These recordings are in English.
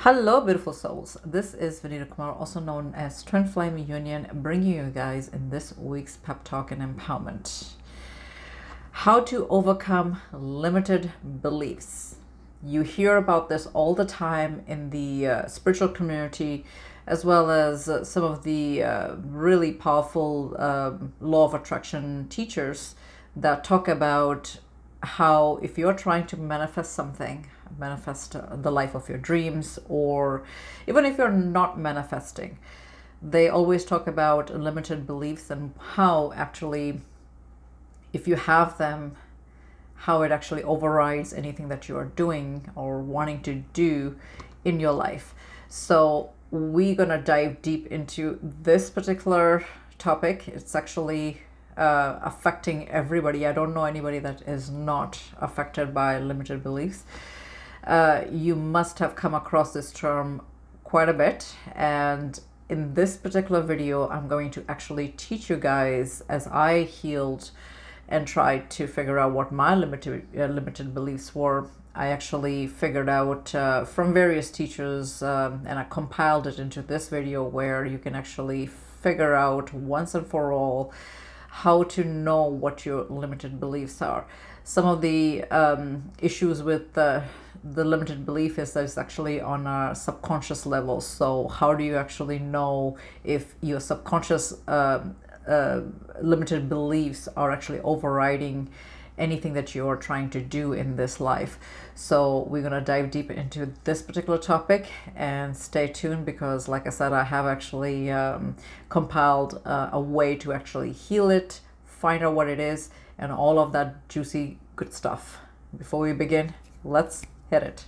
Hello, beautiful souls. This is Vinita Kumar, also known as Twinflameunion, bringing you guys in this week's pep talk and empowerment. How to overcome limited beliefs. You hear about this all the time in the spiritual community, as well as some of the really powerful law of attraction teachers that talk about how if you're trying to manifest something, manifest the life of your dreams, or even if you're not manifesting, they always talk about limited beliefs and how actually, if you have them, how it actually overrides anything that you are doing or wanting to do in your life. So we're gonna dive deep into this particular topic. It's actually affecting everybody. I don't know anybody that is not affected by limited beliefs. You must have come across this term quite a bit, and in this particular video I'm going to actually teach you guys, as I healed and tried to figure out what my limited beliefs were. I actually figured out from various teachers, and I compiled it into this video where you can actually figure out once and for all how to know what your limited beliefs are. Some of the issues with the limited belief is that it's actually on a subconscious level. So how do you actually know if your subconscious limited beliefs are actually overriding anything that you're trying to do in this life? So we're going to dive deep into this particular topic, and stay tuned because, like I said, I have actually compiled a way to actually heal it, find out what it is, and all of that juicy good stuff. Before we begin, let's hit it.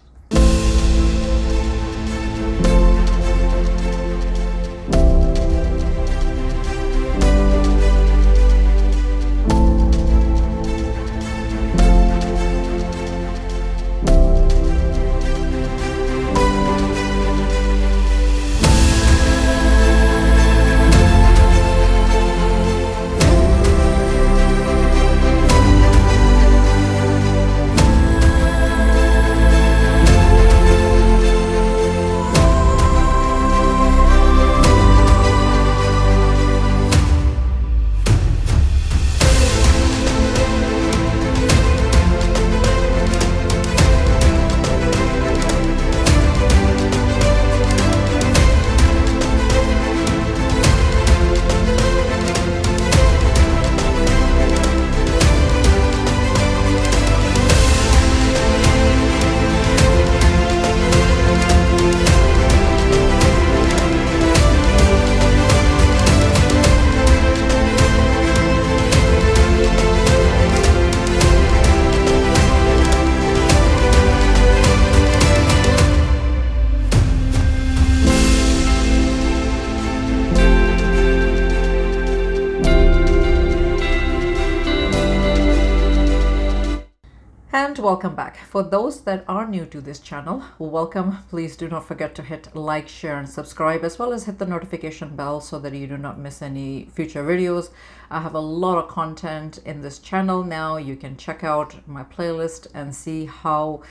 And welcome back. For those that are new to this channel, welcome. Please do not forget to hit like, share, and subscribe, as well as hit the notification bell so that you do not miss any future videos. I have a lot of content in this channel now. You can check out my playlist and see how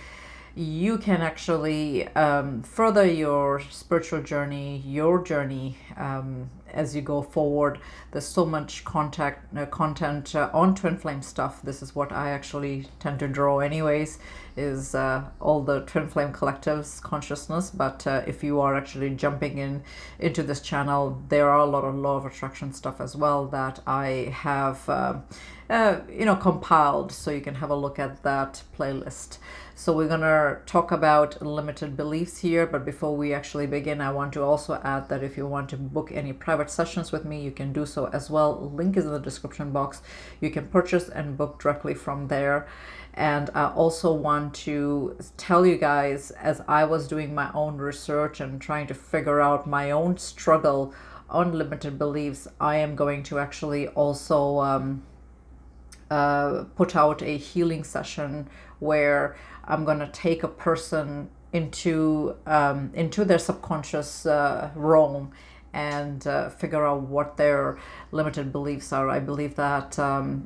you can actually further your spiritual journey, as you go forward. There's so much content on twin flame stuff. This is what I actually tend to draw anyways, is all the twin flame collectives consciousness. But if you are actually jumping into this channel, there are a lot of law of attraction stuff as well that I have compiled, so you can have a look at that playlist. So we're gonna talk about limited beliefs here, but before we actually begin, I want to also add that if you want to book any private sessions with me, you can do so as well. Link is in the description box. You can purchase and book directly from there. And I also want to tell you guys, as I was doing my own research and trying to figure out my own struggle on limited beliefs, I am going to actually also put out a healing session where I'm going to take a person into their subconscious realm and figure out what their limited beliefs are. I believe that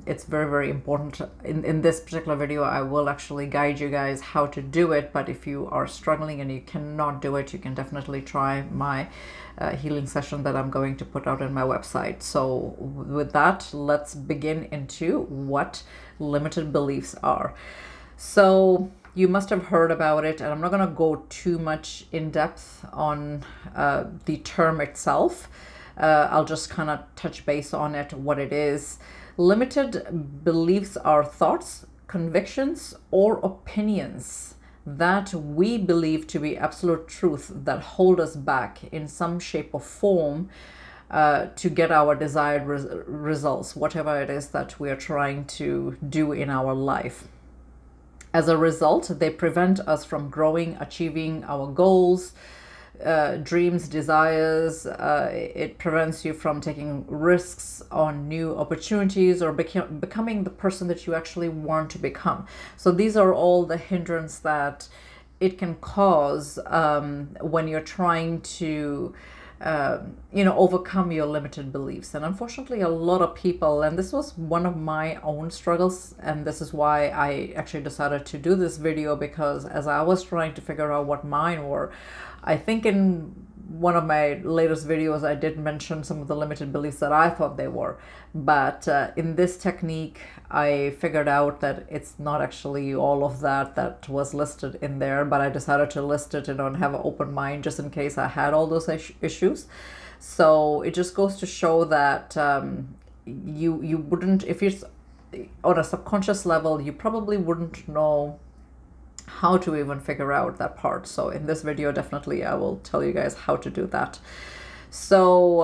it's very, very important. In this particular video, I will actually guide you guys how to do it, but if you are struggling and you cannot do it, you can definitely try my healing session that I'm going to put out on my website. So with that, let's begin into what limited beliefs are. So you must have heard about it, and I'm not going to go too much in depth on the term itself. I'll just kind of touch base on it, what it is. Limited beliefs are thoughts, convictions, or opinions that we believe to be absolute truth that hold us back in some shape or form to get our desired results, whatever it is that we are trying to do in our life. As a result, they prevent us from growing, achieving our goals, dreams, desires. It prevents you from taking risks on new opportunities or becoming the person that you actually want to become. So these are all the hindrance that it can cause when you're trying to overcome your limited beliefs. And unfortunately, a lot of people, and this was one of my own struggles, and this is why I actually decided to do this video, because as I was trying to figure out what mine were, I think in one of my latest videos, I did mention some of the limited beliefs that I thought they were. But in this technique, I figured out that it's not actually all of that was listed in there, but I decided to list it, and have an open mind just in case I had all those issues. So it just goes to show that you wouldn't, if you're on a subconscious level, you probably wouldn't know how to even figure out that part. So in this video, definitely I will tell you guys how to do that. So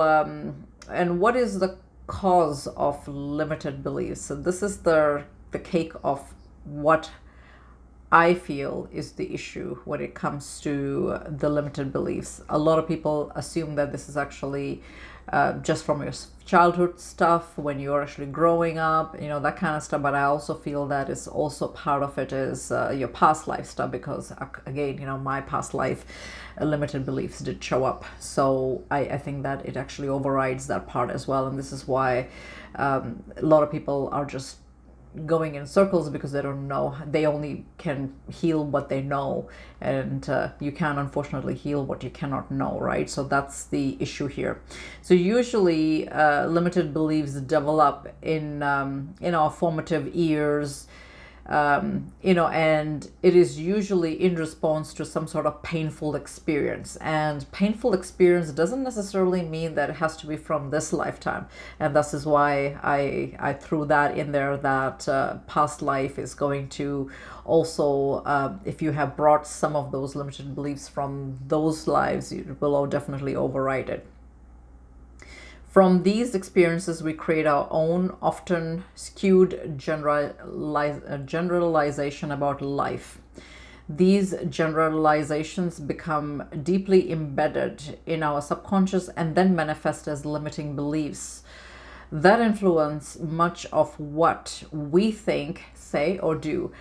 and what is the cause of limited beliefs? So this is the cake of what I feel is the issue when it comes to the limited beliefs. A lot of people assume that this is actually just from your childhood stuff, when you're actually growing up, that kind of stuff. But I also feel that it's also part of it is your past life stuff, because again, my past life limited beliefs did show up. So I think that it actually overrides that part as well. And this is why a lot of people are just going in circles, because they don't know. They only can heal what they know, and you can unfortunately heal what you cannot know, right? So that's the issue here. So usually limited beliefs develop in our formative years, and it is usually in response to some sort of painful experience. And painful experience doesn't necessarily mean that it has to be from this lifetime. And this is why I threw that in there, that past life is going to also, if you have brought some of those limited beliefs from those lives, it will definitely override it. From these experiences, we create our own, often skewed generalization about life. These generalizations become deeply embedded in our subconscious and then manifest as limiting beliefs that influence much of what we think, say, or do.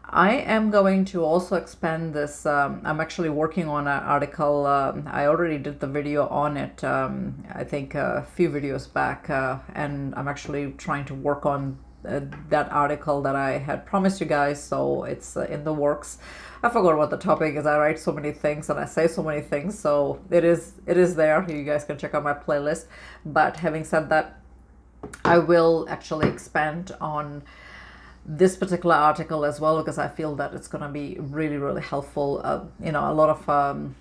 I am going to also expand this. I'm actually working on an article. I already did the video on it, I think a few videos back, and I'm actually trying to work on that article that I had promised you guys. So it's in the works. I forgot what the topic is. I write so many things and I say so many things, so it is there. You guys can check out my playlist. But having said that, I will actually expand on this particular article as well, because I feel that it's going to be really, really helpful. A lot of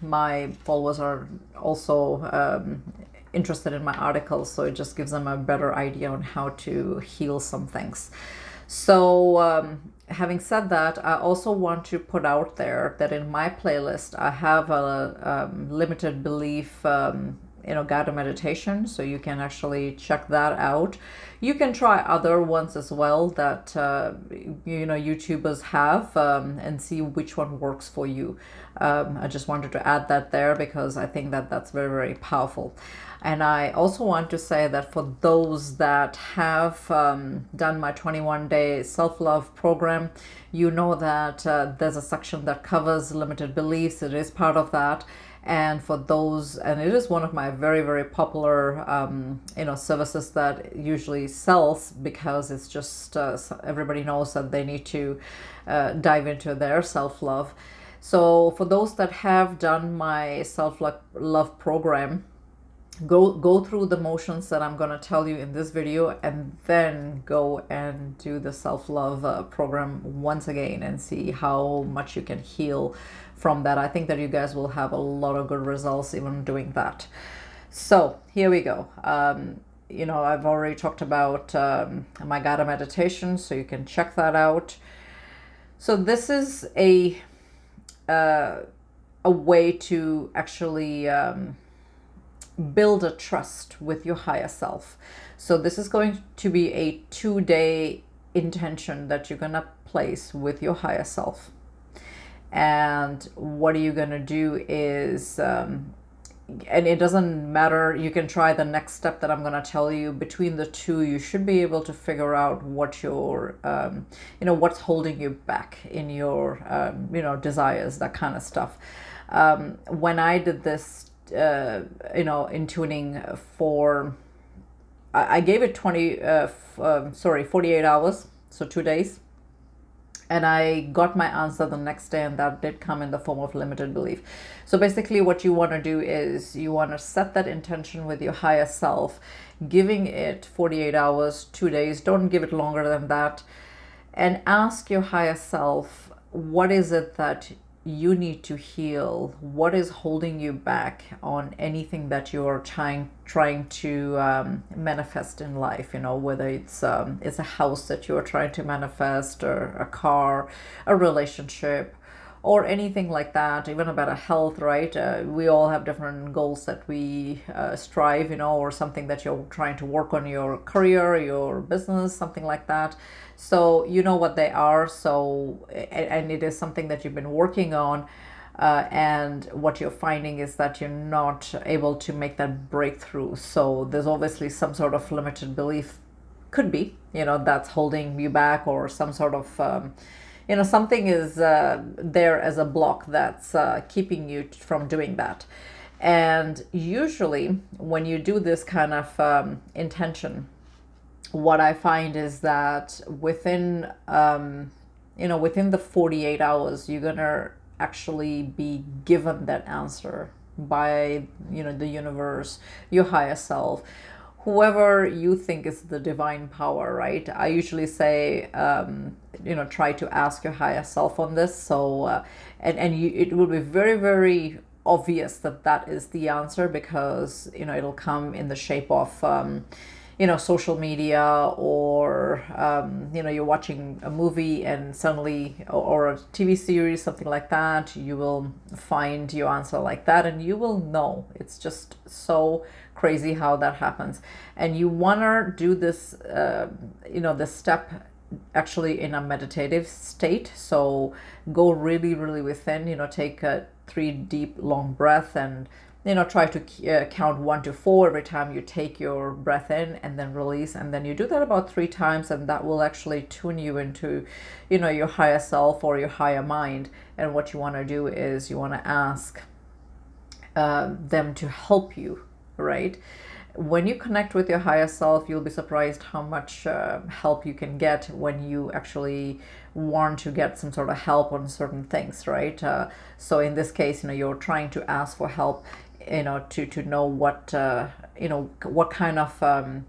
my followers are also interested in my articles, so it just gives them a better idea on how to heal some things. So having said that, I also want to put out there that in my playlist I have a limited belief guided meditation, so you can actually check that out. You can try other ones as well that YouTubers have, and see which one works for you. I just wanted to add that there, because I think that that's very, very powerful. And I also want to say that for those that have done my 21-day self-love program, you know that there's a section that covers limited beliefs. It is part of that. And for those, and it is one of my very, very popular, services that usually sells, because it's just, everybody knows that they need to dive into their self-love. So for those that have done my self-love program, go through the motions that I'm going to tell you in this video, and then go and do the self-love program once again and see how much you can heal from that. I think that you guys will have a lot of good results even doing that. So here we go. I've already talked about my guided meditation, so you can check that out. So this is a way to actually build a trust with your higher self. So this is going to be a 2-day intention that you're going to place with your higher self. And what are you going to do is, and it doesn't matter, you can try the next step that I'm going to tell you. Between the two, you should be able to figure out what your, what's holding you back in your, desires, that kind of stuff. When I did this, in tuning for, I gave it 48 hours, so 2 days. And I got my answer the next day, and that did come in the form of limited belief. So basically what you want to do is you want to set that intention with your higher self, giving it 48 hours, 2 days. Don't give it longer than that. And ask your higher self, what is it that you need to heal? What is holding you back on anything that you're trying to manifest in life? Whether it's a house that you're trying to manifest, or a car, a relationship, or anything like that, even a better health, right? We all have different goals that we strive, or something that you're trying to work on, your career, your business, something like that. So you know what they are. So, and it is something that you've been working on. And what you're finding is that you're not able to make that breakthrough. So there's obviously some sort of limited belief, could be, that's holding you back, or some sort of, something is there as a block that's keeping you from doing that. And usually when you do this kind of intention, what I find is that within the 48 hours, you're gonna actually be given that answer by the universe, your higher self, whoever you think is the divine power, right? I usually say try to ask your higher self on this. So it will be very, very obvious that is the answer, because it'll come in the shape of social media, or you're watching a movie and suddenly, or a TV series, something like that, you will find your answer like that, and you will know. It's just so crazy how that happens. And you want to do this this step actually in a meditative state. So go really, really within, take a 3 deep long breath, and try to count 1 to 4 every time you take your breath in, and then release. And then you do that about 3 times, and that will actually tune you into, your higher self or your higher mind. And what you want to do is you want to ask them to help you, right? When you connect with your higher self, you'll be surprised how much help you can get when you actually want to get some sort of help on certain things, right? So in this case, you're trying to ask for help, to know what, what kind of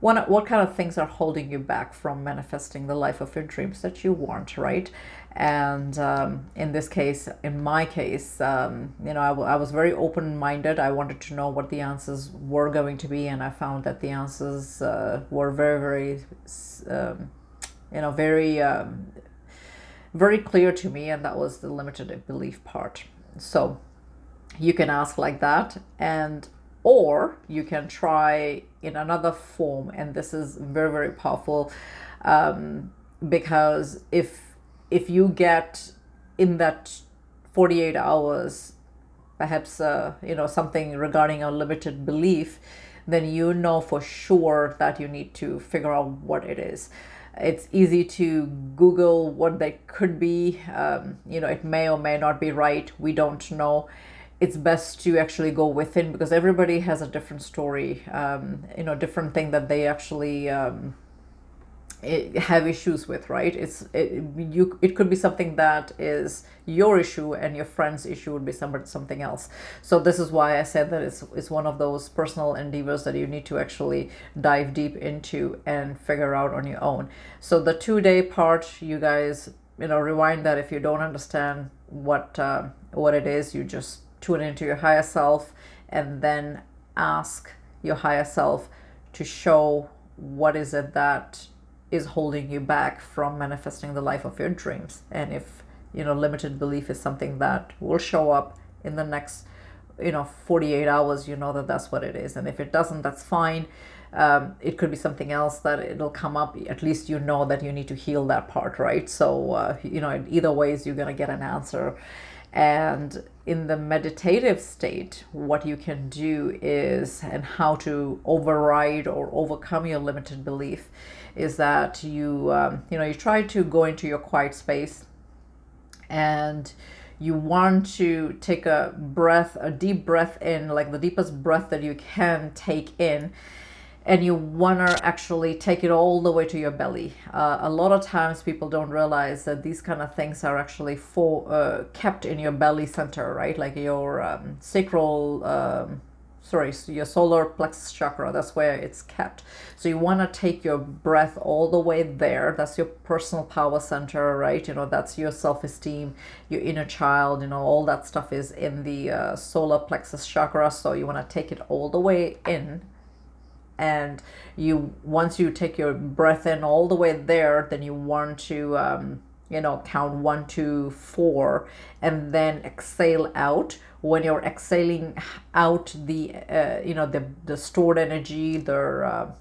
what kind of things are holding you back from manifesting the life of your dreams that you want, right? And in this case, in my case, I was very open-minded. I wanted to know what the answers were going to be, and I found that the answers were very, very, very clear to me, and that was the limited belief part. So you can ask like that, or you can try in another form, and this is very, very powerful, because if you get in that 48 hours, perhaps something regarding a limited belief, then for sure that you need to figure out what it is. It's easy to Google what they could be. It may or may not be right. We don't know. it's best to actually go within, because everybody has a different story, different thing that they actually have issues with, right? It could be something that is your issue, and your friend's issue would be something else. So this is why I said that it's one of those personal endeavors that you need to actually dive deep into and figure out on your own. So the 2-day part, you guys, rewind that. If you don't understand what it is, you just tune into your higher self, and then ask your higher self to show what is it that is holding you back from manifesting the life of your dreams. And if limited belief is something that will show up in the next 48 hours, that's what it is. And if it doesn't, that's fine. It could be something else that it'll come up. At least that you need to heal that part, right? So either ways, you're gonna get an answer. And in the meditative state, what you can do is, and how to override or overcome your limited belief, is that you try to go into your quiet space, and you want to take a deep breath in, like the deepest breath that you can take in. And you want to actually take it all the way to your belly. A lot of times people don't realize that these kind of things are actually kept in your belly center, right? Like your your solar plexus chakra. That's where it's kept. So you want to take your breath all the way there. That's your personal power center, right? That's your self-esteem, your inner child, all that stuff is in the solar plexus chakra. So you want to take it all the way in. And once you take your breath in all the way there, then you want to count 1, 2, 4, and then exhale out. When you're exhaling out the the stored energy, the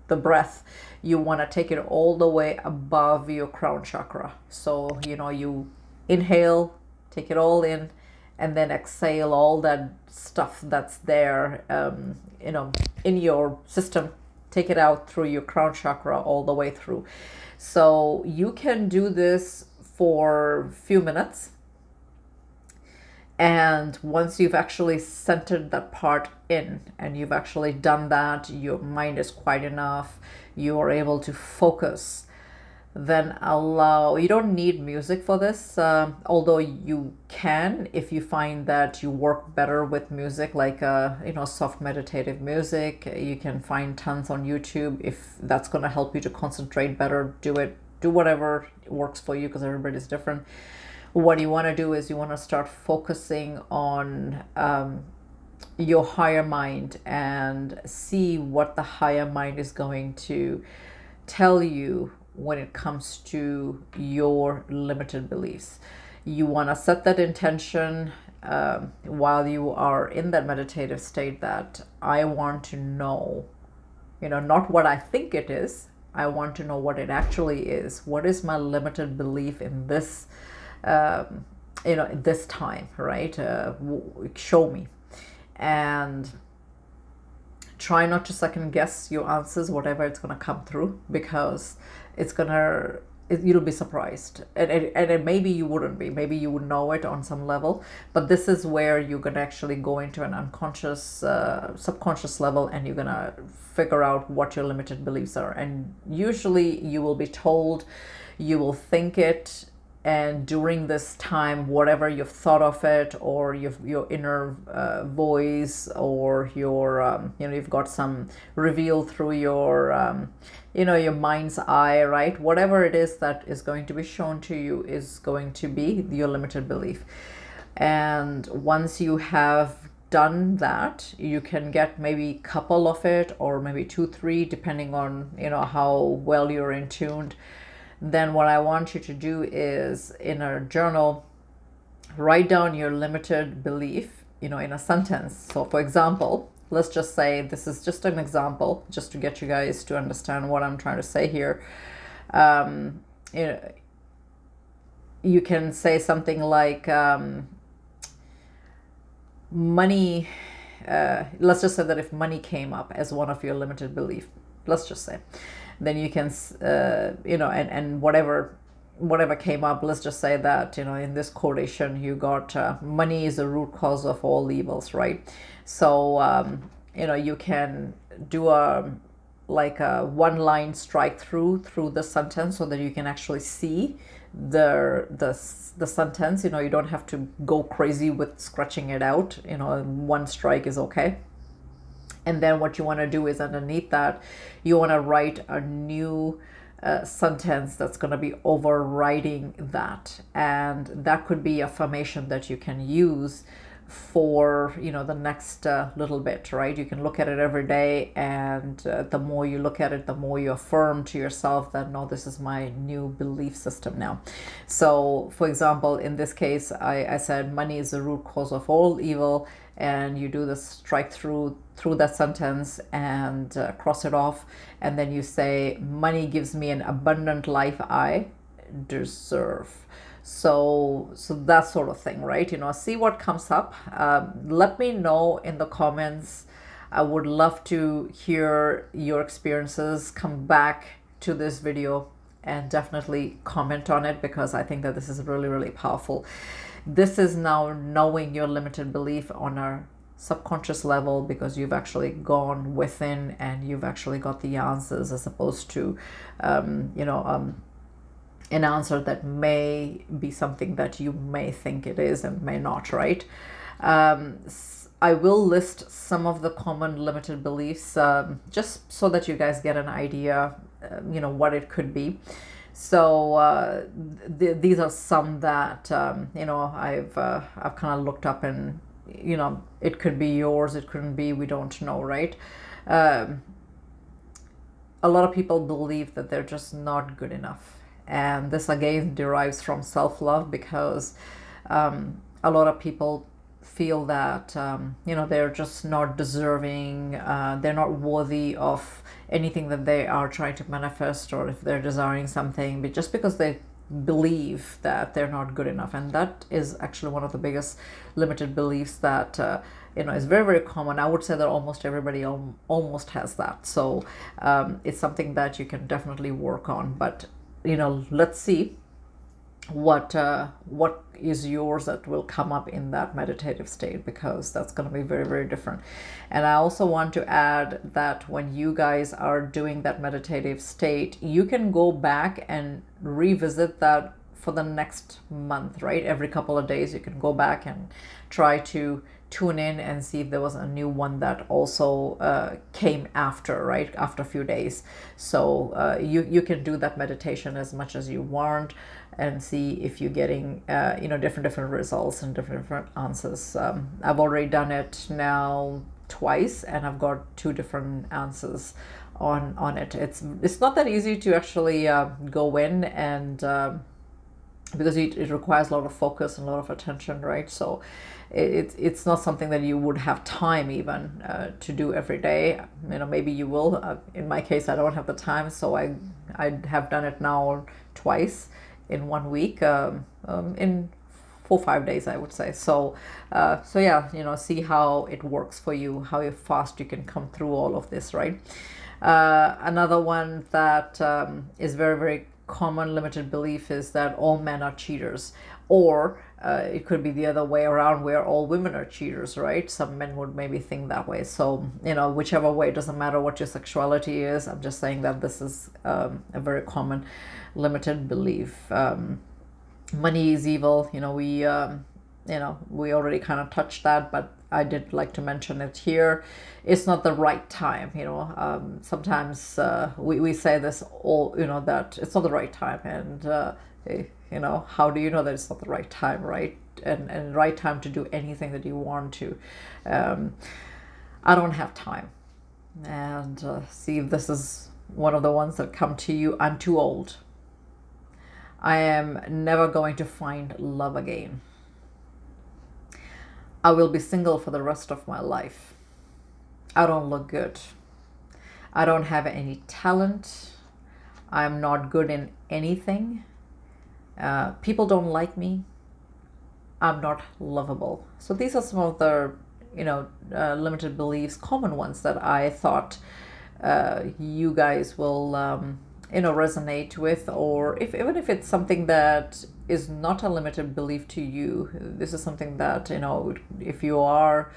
breath, you want to take it all the way above your crown chakra. So you inhale, take it all in, and then exhale all that stuff that's there, in your system. Take it out through your crown chakra all the way through. So you can do this for a few minutes. And once you've actually centered that part in, and you've actually done that, your mind is quiet enough, you are able to focus, then you don't need music for this, although you can, if you find that you work better with music, like soft meditative music. You can find tons on YouTube. If that's going to help you to concentrate better, do whatever works for you, because everybody's different. What you want to do is you want to start focusing on your higher mind, and see what the higher mind is going to tell you when it comes to your limited beliefs. You want to set that intention while you are in that meditative state, that I want to know, not what I think it is. I want to know what it actually is. What is my limited belief in this this time, right? Show me. And try not to second guess your answers, whatever it's going to come through, because you'll be surprised. And maybe you wouldn't be. Maybe you would know it on some level, but this is where you're going to actually go into an unconscious, subconscious level, and you're going to figure out what your limited beliefs are. And usually you will be told, you will think it, and during this time, whatever you've thought of it, or your inner voice, or your you've got some reveal through your your mind's eye, right? Whatever it is that is going to be shown to you is going to be your limited belief. And once you have done that, you can get maybe a couple of it, or maybe 2, 3, depending on how well you're in tuned. Then what I want you to do is, in a journal, write down your limited belief, in a sentence. So for example, let's just say, this is just an example, just to get you guys to understand what I'm trying to say here. You can say something like, money, let's just say that if money came up as one of your limited belief, let's just say, then you can, and whatever whatever came up, let's just say that, you know, in this quotation you got money is the root cause of all evils, right? So you know, you can do a like a one line strike through the sentence so that you can actually see the sentence. You know, you don't have to go crazy with scratching it out. You know, one strike is okay. And then what you want to do is underneath that, you want to write a new sentence that's going to be overriding that. And that could be affirmation that you can use for, you know, the next little bit, right? You can look at it every day, and the more you look at it, the more you affirm to yourself that, no, this is my new belief system now. So for example, in this case, I said money is the root cause of all evil, and you do the strike through that sentence and cross it off, and then you say money gives me an abundant life I deserve. So that sort of thing, right? You know, see what comes up. Let me know in the comments. I would love to hear your experiences. Come back to this video and definitely comment on it, because I think that this is really, really powerful. This is now knowing your limited belief on a subconscious level, because you've actually gone within and you've actually got the answers, as opposed to you know, an answer that may be something that you may think it is and may not, right? I will list some of the common limited beliefs, just so that you guys get an idea, you know, what it could be. So these are some that you know, I've kind of looked up, and you know, it could be yours, it couldn't be, we don't know, right? A lot of people believe that they're just not good enough. And this again derives from self-love, because a lot of people feel that you know, they're just not deserving, they're not worthy of anything that they are trying to manifest, or if they're desiring something, but just because they believe that they're not good enough. And that is actually one of the biggest limited beliefs that you know, is very, very common. I would say that almost everybody almost has that. So it's something that you can definitely work on. But you know, let's see what is yours that will come up in that meditative state, because that's going to be very, very different. And I also want to add that when you guys are doing that meditative state, you can go back and revisit that for the next month, right? Every couple of days you can go back and try to tune in and see if there was a new one that also came after, right, after a few days. So you can do that meditation as much as you want, and see if you're getting you know, different results and different answers. I've already done it now twice, and I've got 2 different answers on it. It's not that easy to actually go in and because it requires a lot of focus and a lot of attention, right? So it's not something that you would have time even to do every day. You know, maybe you will. In my case, I don't have the time, so I have done it now twice in 1 week, in 4-5 days, I would say. So yeah, you know, see how it works for you, how fast you can come through all of this, right? Another one that is very, very common limited belief is that all men are cheaters, or it could be the other way around, where all women are cheaters, right? Some men would maybe think that way. So, you know, whichever way, it doesn't matter what your sexuality is. I'm just saying that this is a very common limited belief. Money is evil. You know, we already kind of touched that, but I did like to mention it here. It's not the right time. You know, sometimes we say this all, you know, that it's not the right time, and you know, how do you know that it's not the right time, right? And right time to do anything that you want to. I don't have time. And see if this is one of the ones that come to you. I'm too old. I am never going to find love again. I will be single for the rest of my life. I don't look good. I don't have any talent. I'm not good in anything. People don't like me. I'm not lovable. So these are some of the, you know, limited beliefs, common ones that I thought you guys will resonate with, or if even if it's something that is not a limited belief to you, this is something that, if you are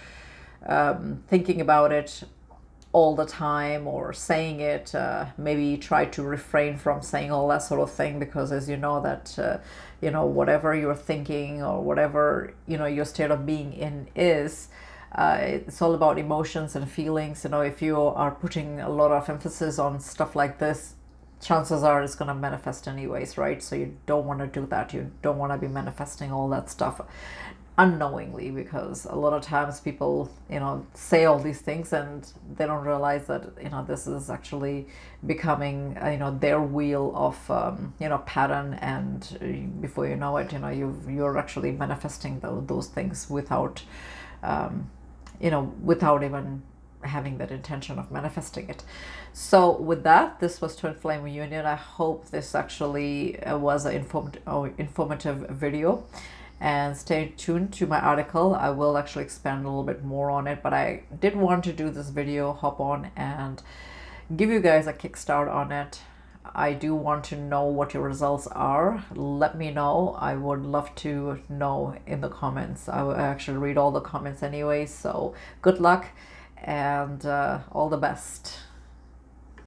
thinking about it all the time or saying it, maybe try to refrain from saying all that sort of thing, because as you know that whatever you're thinking or whatever your state of being in is, it's all about emotions and feelings. If you are putting a lot of emphasis on stuff like this, chances are it's going to manifest anyways, right? So you don't want to do that. You don't want to be manifesting all that stuff unknowingly, because a lot of times people say all these things and they don't realize that this is actually becoming their wheel of pattern, and before you know it, you're actually manifesting those things without without even having that intention of manifesting it. So with that, this was Twin Flame Reunion. I hope this actually was an informative video, and stay tuned to my article. I will actually expand a little bit more on it, but I did want to do this video, hop on and give you guys a kickstart on it. I do want to know what your results are. Let me know. I would love to know in the comments. I will actually read all the comments anyway, so good luck and all the best.